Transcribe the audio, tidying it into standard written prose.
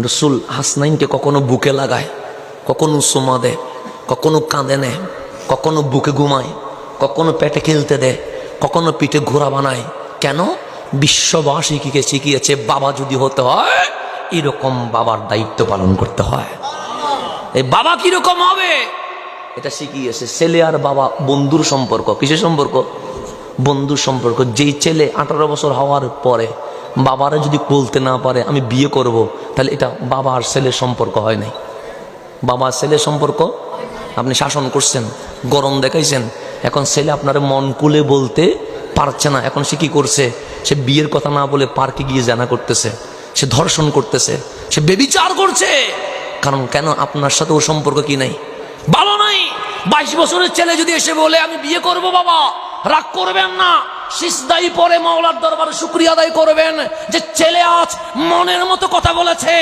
রসুল হাসনাইনকে কখনো বুকে লাগায়, কখনো সুমা দেয়, কখনো কাঁদে নেয়, কখনো বুকে ঘুমায়, কখনো পেটে খেলতে দেয়, কখনো পিঠে ঘোড়া বানায়। কেন? বিশ্ববাসীকে শিখিয়েছে বাবা যদি হতে হয় এরকম বাবার দায়িত্ব পালন করতে হয়। এই বাবা কিরকম হবে এটা শিখিয়েছে। ছেলে আর বাবা বন্ধুর সম্পর্ক। কিসের সম্পর্ক? বন্ধুর সম্পর্ক। যেই ছেলে 18 বছর হওয়ার পরে বাবারা যদি বলতে না পারে আমি বিয়ে করব, তাহলে এটা বাবা আর ছেলের সম্পর্ক হয় নাই। বাবা ছেলের সম্পর্ক। আপনি শাসন করছেন, গরম দেখাইছেন, এখন ছেলে আপনার মন খুলে বলতে পারছে না। এখন সে কি করছে? সে বিয়ের কথা না বলে পার্কে গিয়ে জানা করতেছে, সে ধর্ষণ করতেছে, সে বেবিচার করছে। কারণ কেন? আপনার সাথে ওর সম্পর্ক কি নাই? ভালো নাই। 22 বছরের ছেলে যদি এসে বলে আমি বিয়ে করব, বাবা রাগ করবেন না, সিজদাই পরে মাওলার দরবারে শুকরিয়া আদায় করবেন যে ছেলে আজ মনের মতো কথা বলেছে।